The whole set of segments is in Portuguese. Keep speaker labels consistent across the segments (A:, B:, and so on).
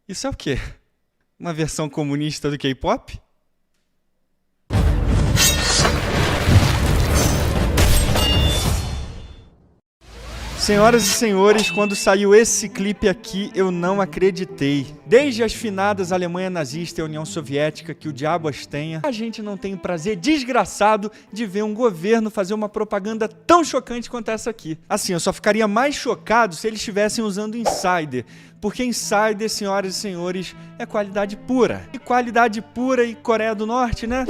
A: Isso é o quê? Uma versão comunista do K-pop? Senhoras e senhores, quando saiu esse clipe aqui, eu não acreditei. Desde as finadas Alemanha nazista e a União Soviética, que o diabo as tenha, a gente não tem o prazer desgraçado de ver um governo fazer uma propaganda tão chocante quanto essa aqui. Assim, eu só ficaria mais chocado se eles estivessem usando Insider, porque Insider, senhoras e senhores, é qualidade pura. E qualidade pura e Coreia do Norte, né?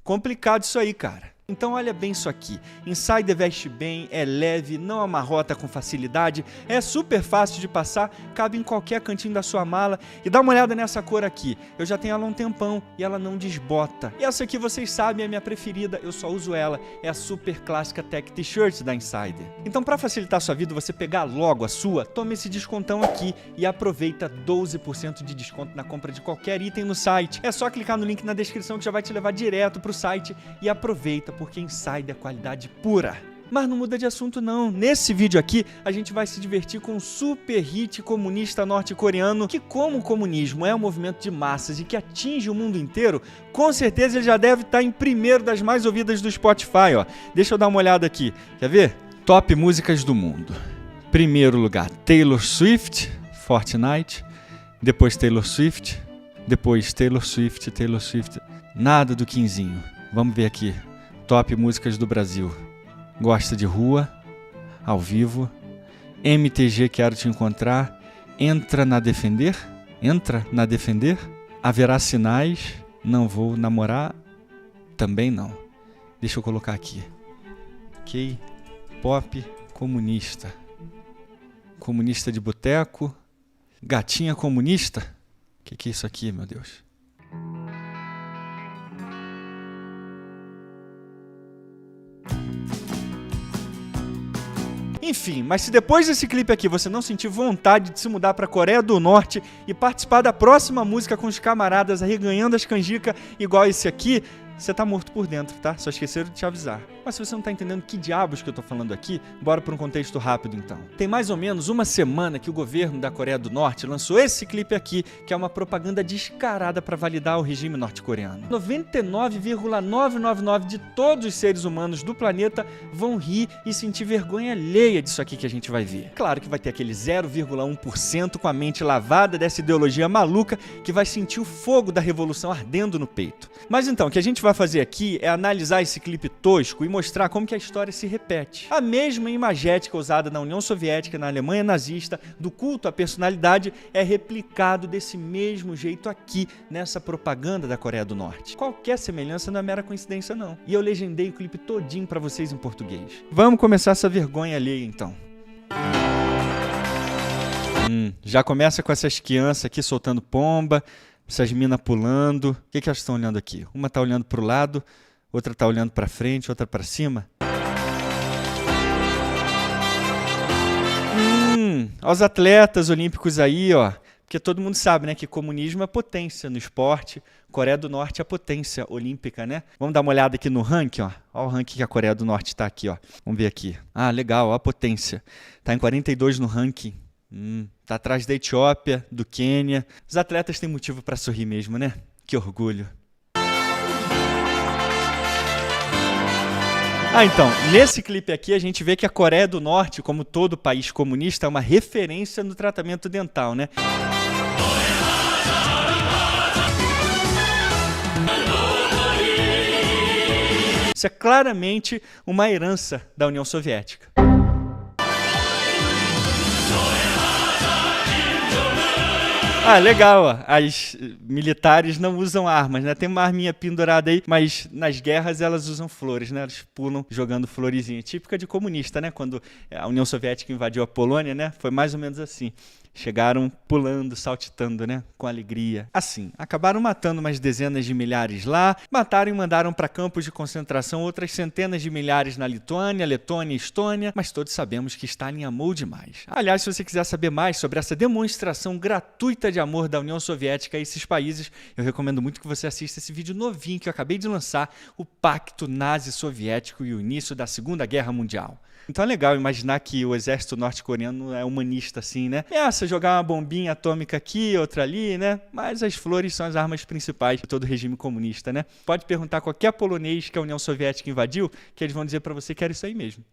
A: Complicado isso aí, cara. Então olha bem isso aqui, Insider veste bem, é leve, não amarrota com facilidade, é super fácil de passar, cabe em qualquer cantinho da sua mala. E dá uma olhada nessa cor aqui, eu já tenho ela há um tempão e ela não desbota. E essa aqui vocês sabem é a minha preferida, eu só uso ela, é a super clássica Tech T-Shirt da Insider. Então para facilitar a sua vida, você pegar logo a sua, tome esse descontão aqui e aproveita 12% de desconto na compra de qualquer item no site. É só clicar no link na descrição que já vai te levar direto pro site e aproveita, porque Insider é qualidade pura. Mas não muda de assunto não. Nesse vídeo aqui, a gente vai se divertir com um super hit comunista norte-coreano que, como o comunismo é um movimento de massas e que atinge o mundo inteiro, com certeza ele já deve estar em primeiro das mais ouvidas do Spotify, ó. Deixa eu dar uma olhada aqui. Quer ver? Top músicas do mundo. Primeiro lugar, Taylor Swift, Fortnite. Depois Taylor Swift. Depois Taylor Swift. Nada do Quinzinho. Vamos ver aqui. Top músicas do Brasil. Gosta de Rua, Ao Vivo, MTG Quero Te Encontrar, Entra na Defender, Haverá Sinais, Não Vou Namorar, também não. Deixa eu colocar aqui. K-pop comunista. Comunista de boteco, Gatinha comunista. Que é isso aqui, meu Deus? Enfim, mas se depois desse clipe aqui você não sentir vontade de se mudar para a Coreia do Norte e participar da próxima música com os camaradas arreganhando as canjicas igual esse aqui, você tá morto por dentro, tá? Só esqueceram de te avisar. Mas se você não tá entendendo que diabos que eu tô falando aqui, bora para um contexto rápido então. Tem mais ou menos uma semana que o governo da Coreia do Norte lançou esse clipe aqui, que é uma propaganda descarada para validar o regime norte-coreano. 99,999 de todos os seres humanos do planeta vão rir e sentir vergonha alheia disso aqui que a gente vai ver. Claro que vai ter aquele 0,1% com a mente lavada dessa ideologia maluca que vai sentir o fogo da revolução ardendo no peito. Mas então, o que a gente vai fazer aqui é analisar esse clipe tosco e mostrar como que a história se repete. A mesma imagética usada na União Soviética, na Alemanha nazista, do culto à personalidade, é replicado desse mesmo jeito aqui, nessa propaganda da Coreia do Norte. Qualquer semelhança não é mera coincidência não. E eu legendei o clipe todinho pra vocês em português. Vamos começar essa vergonha alheia então. Já começa com essas crianças aqui soltando pomba, essas minas pulando. O que elas estão olhando aqui? Uma tá olhando pro lado, outra tá olhando pra frente, outra pra cima. Os atletas olímpicos aí, ó. Porque todo mundo sabe, né, que comunismo é potência no esporte. Coreia do Norte é potência olímpica, né? Vamos dar uma olhada aqui no ranking, ó. Olha o ranking que a Coreia do Norte tá aqui, ó. Vamos ver aqui. Ah, legal, ó a potência. Tá em 42 no ranking. Tá atrás da Etiópia, do Quênia. Os atletas têm motivo para sorrir mesmo, né? Que orgulho. Então, nesse clipe aqui a gente vê que a Coreia do Norte, como todo país comunista, é uma referência no tratamento dental, né? Isso é claramente uma herança da União Soviética. Ah, legal, ó. As militares não usam armas, né? Tem uma arminha pendurada aí, mas nas guerras elas usam flores, né? Elas pulam jogando florezinha. Típica de comunista, né? Quando a União Soviética invadiu a Polônia, né? Foi mais ou menos assim. Chegaram pulando, saltitando, né? Com alegria. Assim, acabaram matando umas dezenas de milhares lá, mataram e mandaram para campos de concentração outras centenas de milhares na Lituânia, Letônia e Estônia, mas todos sabemos que Stalin amou demais. Aliás, se você quiser saber mais sobre essa demonstração gratuita de amor da União Soviética a esses países, eu recomendo muito que você assista esse vídeo novinho que eu acabei de lançar, o Pacto Nazi-Soviético e o Início da Segunda Guerra Mundial. Então é legal imaginar que o exército norte-coreano é humanista assim, né? Ameaça jogar uma bombinha atômica aqui, outra ali, né? Mas as flores são as armas principais de todo regime comunista, né? Pode perguntar a qualquer polonês que a União Soviética invadiu, que eles vão dizer pra você que era isso aí mesmo.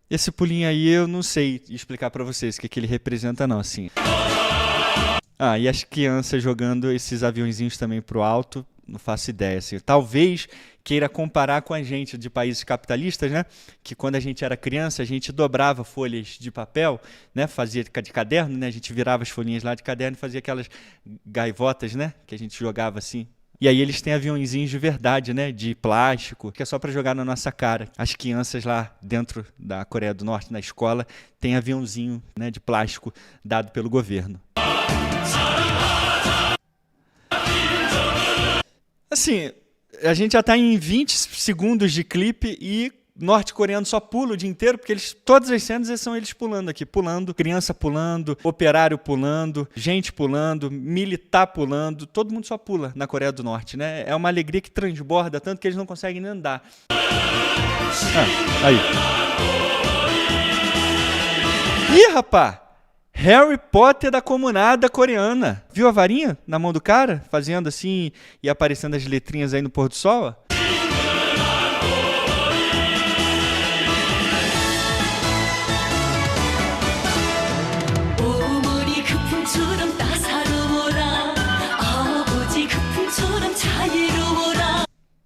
A: Esse pulinho aí eu não sei explicar pra vocês o que ele representa não, assim. E as crianças jogando esses aviãozinhos também pro alto, não faço ideia, assim. Talvez queira comparar com a gente de países capitalistas, né? Que quando a gente era criança, a gente dobrava folhas de papel, né? Fazia de caderno, né? A gente virava as folhinhas lá de caderno e fazia aquelas gaivotas, né? Que a gente jogava assim. E aí eles têm aviãozinhos de verdade, né? De plástico, que é só para jogar na nossa cara. As crianças lá dentro da Coreia do Norte, na escola, tem aviãozinho, né, de plástico dado pelo governo. Assim, a gente já está em 20 segundos de clipe e norte-coreano só pula o dia inteiro, porque todas as cenas são eles pulando aqui, pulando, criança pulando, operário pulando, gente pulando, militar pulando, todo mundo só pula na Coreia do Norte, né? É uma alegria que transborda tanto que eles não conseguem nem andar. Aí. Ih, rapá! Harry Potter da comunada coreana. Viu a varinha na mão do cara? Fazendo assim e aparecendo as letrinhas aí no pôr do sol, ó.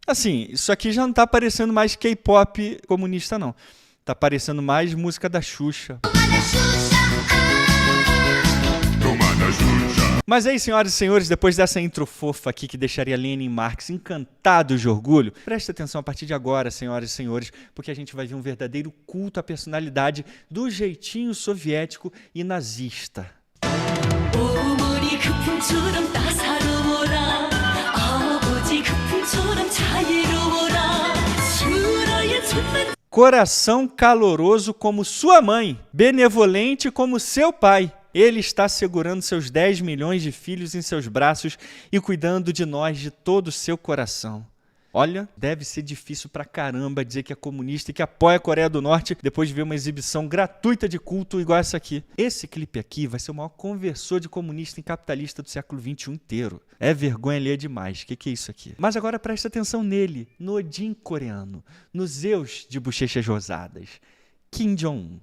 A: Assim, isso aqui já não tá parecendo mais K-pop comunista, não. Tá parecendo mais música da Xuxa. Mas aí, senhoras e senhores, depois dessa intro fofa aqui que deixaria Lenin Marx encantados de orgulho, preste atenção a partir de agora, senhoras e senhores, porque a gente vai ver um verdadeiro culto à personalidade do jeitinho soviético e nazista. Coração caloroso como sua mãe, benevolente como seu pai. Ele está segurando seus 10 milhões de filhos em seus braços e cuidando de nós de todo o seu coração. Olha, deve ser difícil pra caramba dizer que é comunista e que apoia a Coreia do Norte depois de ver uma exibição gratuita de culto igual essa aqui. Esse clipe aqui vai ser o maior conversor de comunista em capitalista do século XXI inteiro. É vergonha alheia demais. O que é isso aqui? Mas agora presta atenção nele, no Odin coreano, no Zeus de bochechas rosadas, Kim Jong-un.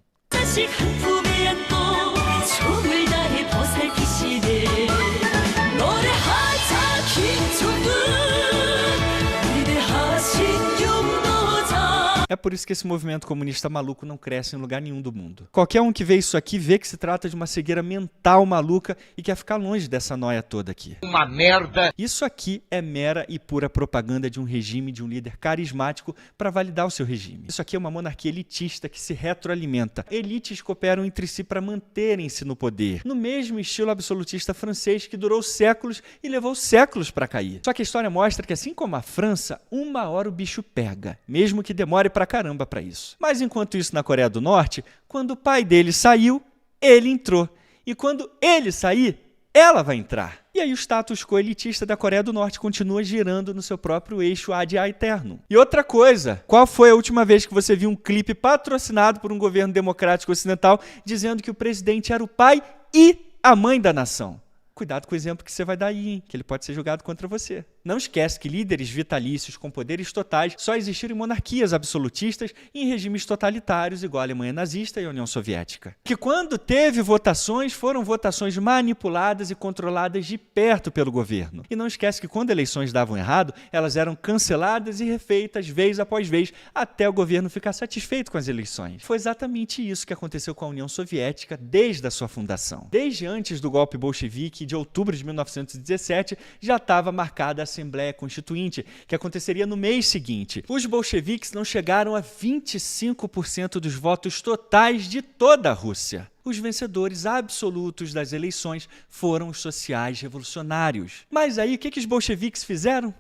A: É por isso que esse movimento comunista maluco não cresce em lugar nenhum do mundo. Qualquer um que vê isso aqui vê que se trata de uma cegueira mental maluca e quer ficar longe dessa noia toda aqui.
B: Uma merda!
A: Isso aqui é mera e pura propaganda de um regime, de um líder carismático para validar o seu regime. Isso aqui é uma monarquia elitista que se retroalimenta. Elites cooperam entre si para manterem-se no poder, no mesmo estilo absolutista francês que durou séculos e levou séculos para cair. Só que a história mostra que, assim como a França, uma hora o bicho pega, mesmo que demore pra caramba pra isso. Mas enquanto isso, na Coreia do Norte, quando o pai dele saiu, ele entrou. E quando ele sair, ela vai entrar. E aí o status quo elitista da Coreia do Norte continua girando no seu próprio eixo ad aeternum. E outra coisa, qual foi a última vez que você viu um clipe patrocinado por um governo democrático ocidental dizendo que o presidente era o pai e a mãe da nação? Cuidado com o exemplo que você vai dar aí, hein? Que ele pode ser julgado contra você. Não esquece que líderes vitalícios com poderes totais só existiram em monarquias absolutistas e em regimes totalitários, igual a Alemanha nazista e a União Soviética. Que quando teve votações, foram votações manipuladas e controladas de perto pelo governo. E não esquece que quando eleições davam errado, elas eram canceladas e refeitas vez após vez, até o governo ficar satisfeito com as eleições. Foi exatamente isso que aconteceu com a União Soviética desde a sua fundação. Desde antes do golpe bolchevique de outubro de 1917, já estava marcada a Assembleia Constituinte, que aconteceria no mês seguinte. Os bolcheviques não chegaram a 25% dos votos totais de toda a Rússia. Os vencedores absolutos das eleições foram os sociais revolucionários. Mas aí, o que os bolcheviques fizeram?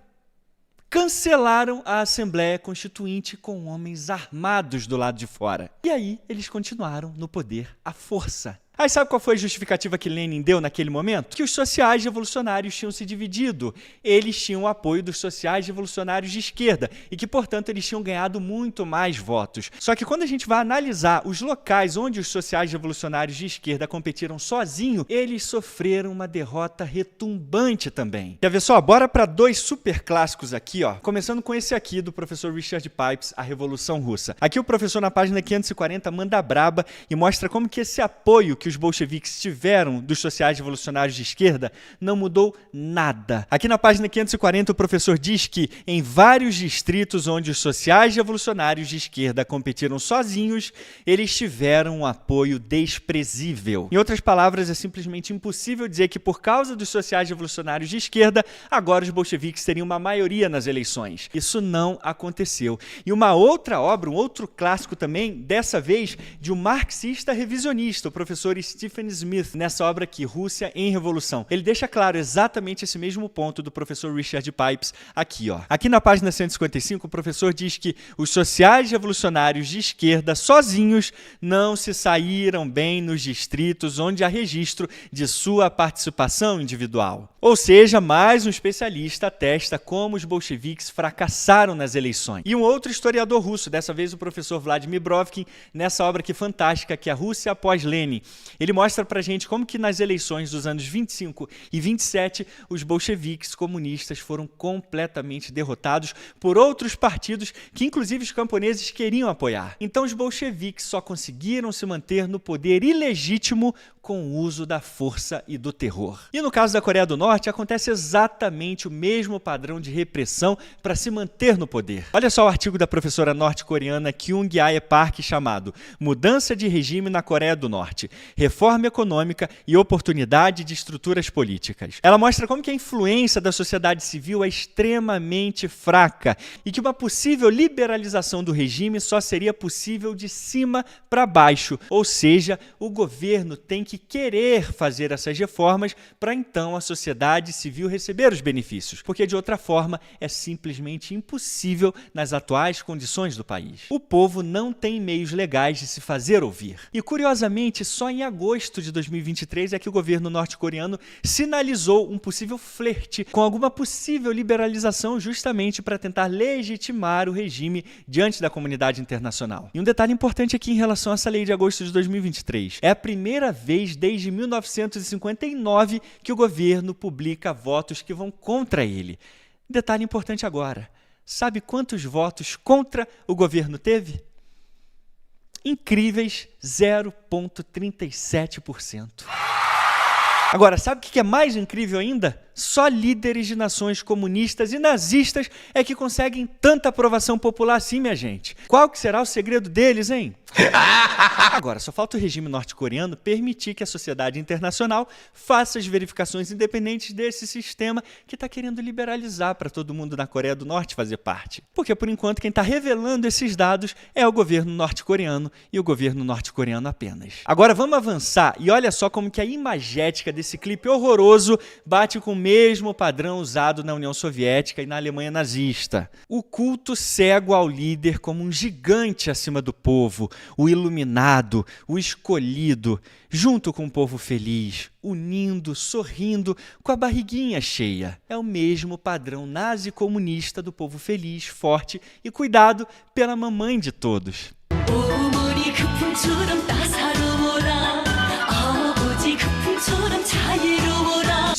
A: Cancelaram a Assembleia Constituinte com homens armados do lado de fora. E aí, eles continuaram no poder à força. Aí sabe qual foi a justificativa que Lenin deu naquele momento? Que os sociais revolucionários tinham se dividido. Eles tinham o apoio dos sociais revolucionários de esquerda e que, portanto, eles tinham ganhado muito mais votos. Só que quando a gente vai analisar os locais onde os sociais revolucionários de esquerda competiram sozinhos, eles sofreram uma derrota retumbante também. Quer ver só? Bora para dois super clássicos aqui, ó. Começando com esse aqui do professor Richard Pipes, A Revolução Russa. Aqui o professor na página 540 manda braba e mostra como que esse apoio que os bolcheviques tiveram dos sociais revolucionários de esquerda não mudou nada. Aqui na página 540 o professor diz que em vários distritos onde os sociais revolucionários de esquerda competiram sozinhos, eles tiveram um apoio desprezível. Em outras palavras, é simplesmente impossível dizer que por causa dos sociais revolucionários de esquerda, agora os bolcheviques teriam uma maioria nas eleições. Isso não aconteceu. E uma outra obra, um outro clássico também, dessa vez de um marxista revisionista, o professor Stephen Smith, nessa obra aqui, Rússia em Revolução. Ele deixa claro exatamente esse mesmo ponto do professor Richard Pipes aqui, ó. Aqui na página 155, o professor diz que os sociais revolucionários de esquerda sozinhos não se saíram bem nos distritos onde há registro de sua participação individual. Ou seja, mais um especialista atesta como os bolcheviques fracassaram nas eleições. E um outro historiador russo, dessa vez o professor Vladimir Brovkin, nessa obra aqui fantástica, que é a Rússia após Lenin. Ele mostra pra gente como que nas eleições dos anos 25 e 27, os bolcheviques comunistas foram completamente derrotados por outros partidos que inclusive os camponeses queriam apoiar. Então os bolcheviques só conseguiram se manter no poder ilegítimo com o uso da força e do terror. E no caso da Coreia do Norte, acontece exatamente o mesmo padrão de repressão para se manter no poder. Olha só o artigo da professora norte-coreana Kyung-Ae Park chamado Mudança de Regime na Coreia do Norte, Reforma Econômica e Oportunidade de Estruturas Políticas. Ela mostra como que a influência da sociedade civil é extremamente fraca e que uma possível liberalização do regime só seria possível de cima para baixo, ou seja, o governo tem que querer fazer essas reformas para então a sociedade civil receber os benefícios, porque de outra forma é simplesmente impossível nas atuais condições do país. O povo não tem meios legais de se fazer ouvir. E curiosamente, só em agosto de 2023 é que o governo norte-coreano sinalizou um possível flerte com alguma possível liberalização justamente para tentar legitimar o regime diante da comunidade internacional. E um detalhe importante aqui em relação a essa lei de agosto de 2023. É a primeira vez desde 1959 que o governo publica votos que vão contra ele. Detalhe importante agora. Sabe quantos votos contra o governo teve? Incríveis 0,37%. Agora, sabe o que é mais incrível ainda? Só líderes de nações comunistas e nazistas é que conseguem tanta aprovação popular assim, minha gente. Qual que será o segredo deles, hein? Agora, só falta o regime norte-coreano permitir que a sociedade internacional faça as verificações independentes desse sistema que está querendo liberalizar para todo mundo na Coreia do Norte fazer parte. Porque, por enquanto, quem está revelando esses dados é o governo norte-coreano e o governo norte-coreano apenas. Agora, vamos avançar e olha só como que a imagética desse clipe horroroso bate com o mesmo padrão usado na União Soviética e na Alemanha nazista. O culto cego ao líder como um gigante acima do povo, o iluminado, o escolhido, junto com o povo feliz, unindo, sorrindo, com a barriguinha cheia. É o mesmo padrão nazi-comunista do povo feliz, forte e cuidado pela mamãe de todos.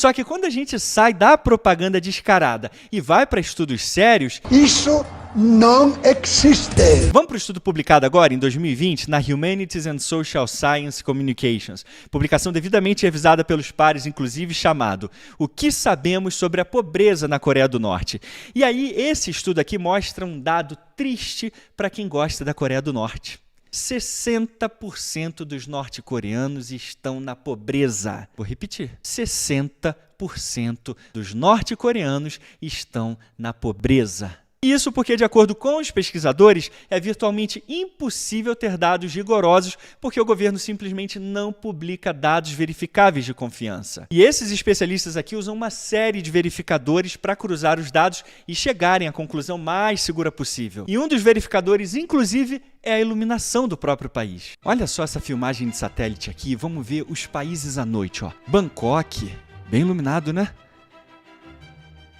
A: Só que quando a gente sai da propaganda descarada e vai para estudos sérios,
B: isso não existe.
A: Vamos para o estudo publicado agora, em 2020, na Humanities and Social Science Communications, publicação devidamente revisada pelos pares, inclusive chamado O que sabemos sobre a pobreza na Coreia do Norte? E aí, esse estudo aqui mostra um dado triste para quem gosta da Coreia do Norte. 60% dos norte-coreanos estão na pobreza. Vou repetir. 60% dos norte-coreanos estão na pobreza. Isso porque, de acordo com os pesquisadores, é virtualmente impossível ter dados rigorosos porque o governo simplesmente não publica dados verificáveis de confiança. E esses especialistas aqui usam uma série de verificadores para cruzar os dados e chegarem à conclusão mais segura possível. E um dos verificadores, inclusive, é a iluminação do próprio país. Olha só essa filmagem de satélite aqui, vamos ver os países à noite, ó. Bangkok, bem iluminado, né?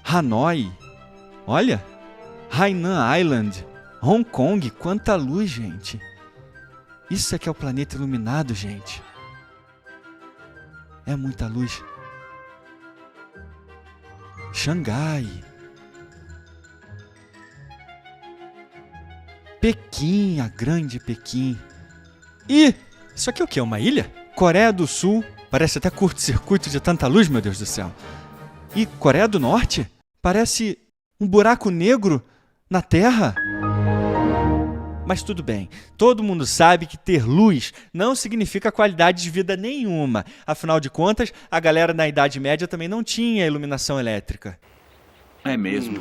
A: Hanoi, olha. Hainan Island, Hong Kong, quanta luz, gente. Isso é que é o planeta iluminado, gente. É muita luz. Xangai. Pequim, a grande Pequim. E isso aqui é o quê? Uma ilha? Coreia do Sul. Parece até curto-circuito de tanta luz, meu Deus do céu. E Coreia do Norte? Parece um buraco negro na Terra? Mas tudo bem, todo mundo sabe que ter luz não significa qualidade de vida nenhuma. Afinal de contas, a galera na Idade Média também não tinha iluminação elétrica.
C: É mesmo.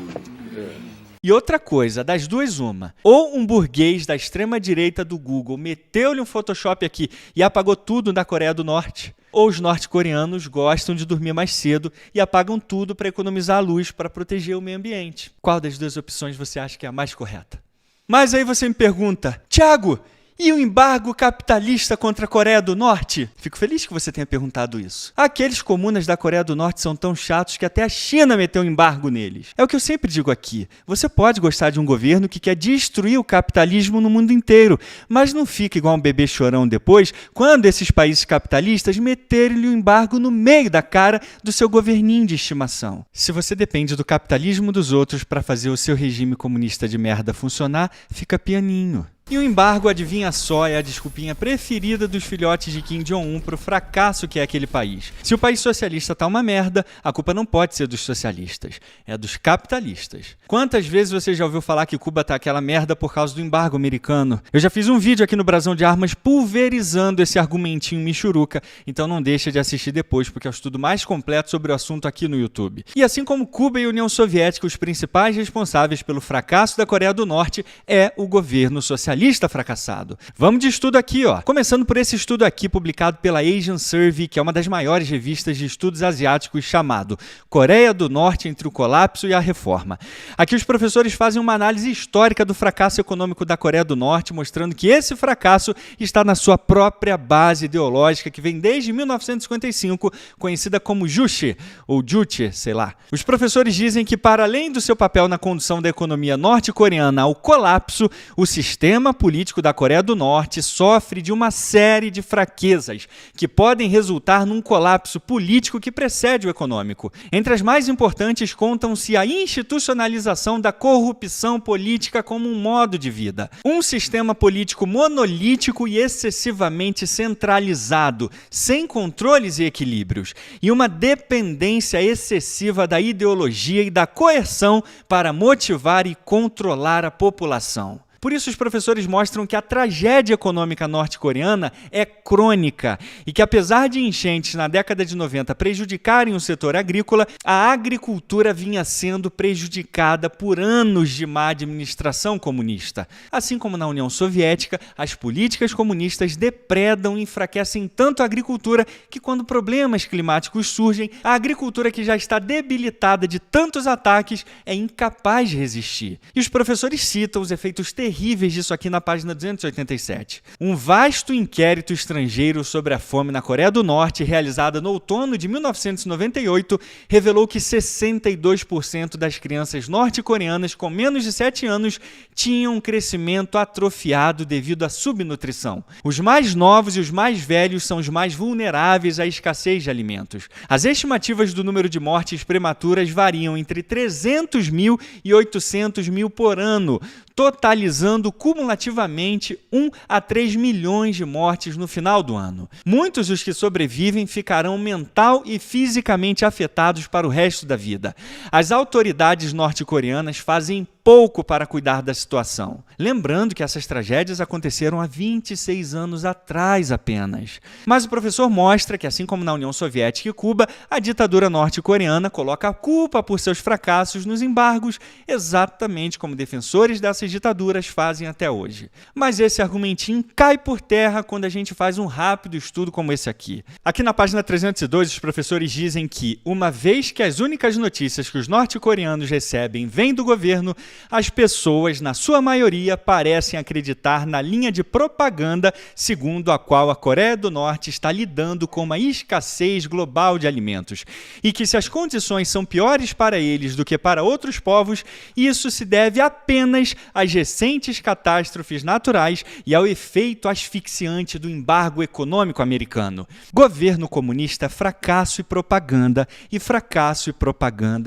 A: E outra coisa, das duas uma. Ou um burguês da extrema-direita do Google meteu-lhe um Photoshop aqui e apagou tudo na Coreia do Norte. Ou os norte-coreanos gostam de dormir mais cedo e apagam tudo para economizar a luz para proteger o meio ambiente. Qual das duas opções você acha que é a mais correta? Mas aí você me pergunta, Thiago, e o embargo capitalista contra a Coreia do Norte? Fico feliz que você tenha perguntado isso. Aqueles comunas da Coreia do Norte são tão chatos que até a China meteu um embargo neles. É o que eu sempre digo aqui. Você pode gostar de um governo que quer destruir o capitalismo no mundo inteiro, mas não fica igual um bebê chorão depois, quando esses países capitalistas meterem-lhe um embargo no meio da cara do seu governinho de estimação. Se você depende do capitalismo dos outros para fazer o seu regime comunista de merda funcionar, fica pianinho. E o embargo, adivinha só, é a desculpinha preferida dos filhotes de Kim Jong-un pro fracasso que é aquele país. Se o país socialista tá uma merda, a culpa não pode ser dos socialistas, é dos capitalistas. Quantas vezes você já ouviu falar que Cuba tá aquela merda por causa do embargo americano? Eu já fiz um vídeo aqui no Brasão de Armas pulverizando esse argumentinho michuruca, então não deixa de assistir depois, porque é o estudo mais completo sobre o assunto aqui no YouTube. E assim como Cuba e União Soviética, os principais responsáveis pelo fracasso da Coreia do Norte é o governo socialista fracassado. Vamos de estudo aqui, ó. Começando por esse estudo aqui, publicado pela Asian Survey, que é uma das maiores revistas de estudos asiáticos, chamado Coreia do Norte entre o colapso e a reforma. Aqui os professores fazem uma análise histórica do fracasso econômico da Coreia do Norte, mostrando que esse fracasso está na sua própria base ideológica, que vem desde 1955, conhecida como Juche, ou Juche, sei lá. Os professores dizem que, para além do seu papel na condução da economia norte-coreana ao colapso, o sistema político da Coreia do Norte sofre de uma série de fraquezas que podem resultar num colapso político que precede o econômico. Entre as mais importantes contam-se a institucionalização da corrupção política como um modo de vida, um sistema político monolítico e excessivamente centralizado, sem controles e equilíbrios, e uma dependência excessiva da ideologia e da coerção para motivar e controlar a população. Por isso, os professores mostram que a tragédia econômica norte-coreana é crônica e que, apesar de enchentes na década de 90 prejudicarem o setor agrícola, a agricultura vinha sendo prejudicada por anos de má administração comunista. Assim como na União Soviética, as políticas comunistas depredam e enfraquecem tanto a agricultura que, quando problemas climáticos surgem, a agricultura que já está debilitada de tantos ataques é incapaz de resistir. E os professores citam os efeitos terríveis disso aqui na página 287. Um vasto inquérito estrangeiro sobre a fome na Coreia do Norte, realizado no outono de 1998, revelou que 62% das crianças norte-coreanas com menos de 7 anos tinham um crescimento atrofiado devido à subnutrição. Os mais novos e os mais velhos são os mais vulneráveis à escassez de alimentos. As estimativas do número de mortes prematuras variam entre 300 mil e 800 mil por ano, totalizando cumulativamente 1 a 3 milhões de mortes no final do ano. Muitos dos que sobrevivem ficarão mental e fisicamente afetados para o resto da vida. As autoridades norte-coreanas fazem pouco para cuidar da situação. Lembrando que essas tragédias aconteceram há 26 anos atrás apenas. Mas o professor mostra que, assim como na União Soviética e Cuba, a ditadura norte-coreana coloca a culpa por seus fracassos nos embargos, exatamente como defensores dessas ditaduras fazem até hoje. Mas esse argumentinho cai por terra quando a gente faz um rápido estudo como esse aqui. Aqui na página 302, os professores dizem que, uma vez que as únicas notícias que os norte-coreanos recebem vêm do governo, as pessoas, na sua maioria, parecem acreditar na linha de propaganda segundo a qual a Coreia do Norte está lidando com uma escassez global de alimentos e que, se as condições são piores para eles do que para outros povos, isso se deve apenas às recentes catástrofes naturais e ao efeito asfixiante do embargo econômico americano. Governo comunista, fracasso e propaganda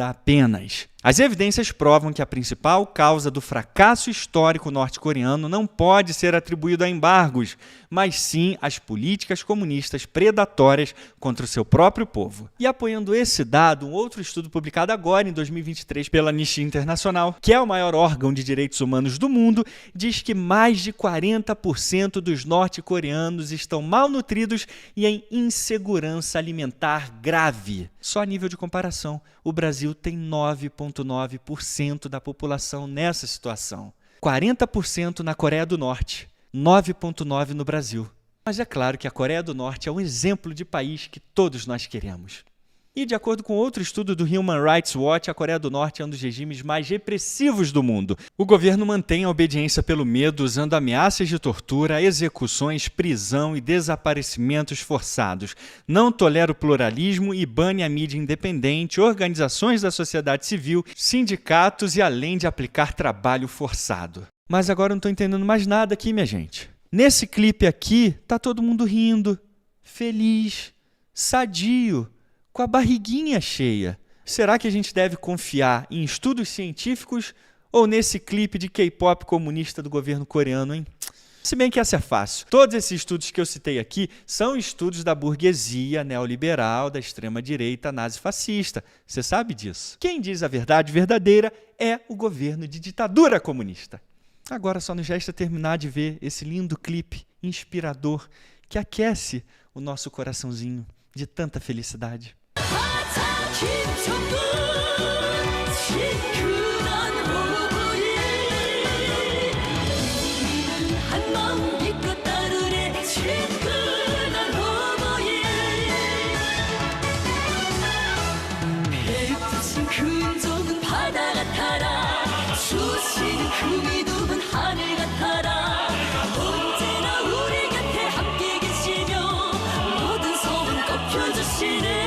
A: apenas. As evidências provam que a principal causa do fracasso histórico norte-coreano não pode ser atribuída a embargos, mas sim às políticas comunistas predatórias contra o seu próprio povo. E apoiando esse dado, um outro estudo publicado agora, em 2023, pela Anistia Internacional, que é o maior órgão de direitos humanos do mundo, diz que mais de 40% dos norte-coreanos estão malnutridos e em insegurança alimentar grave. Só a nível de comparação, o Brasil tem 9,9% da população nessa situação. 40% na Coreia do Norte, 9,9% no Brasil. Mas é claro que a Coreia do Norte é um exemplo de país que todos nós queremos. E, de acordo com outro estudo do Human Rights Watch, a Coreia do Norte é um dos regimes mais repressivos do mundo. O governo mantém a obediência pelo medo, usando ameaças de tortura, execuções, prisão e desaparecimentos forçados. Não tolera o pluralismo e bane a mídia independente, organizações da sociedade civil, sindicatos e além de aplicar trabalho forçado. Mas agora eu não estou entendendo mais nada aqui, minha gente. Nesse clipe aqui, tá todo mundo rindo, feliz, sadio, com a barriguinha cheia. Será que a gente deve confiar em estudos científicos ou nesse clipe de K-pop comunista do governo coreano, hein? Se bem que essa é fácil. Todos esses estudos que eu citei aqui são estudos da burguesia neoliberal, da extrema-direita nazi-fascista. Você sabe disso. Quem diz a verdade verdadeira é o governo de ditadura comunista. Agora só nos resta terminar de ver esse lindo clipe inspirador que aquece o nosso coraçãozinho de tanta felicidade.
C: 언제나 우리 곁에 함께 계시며 모든 소원 꼭 펴주시네.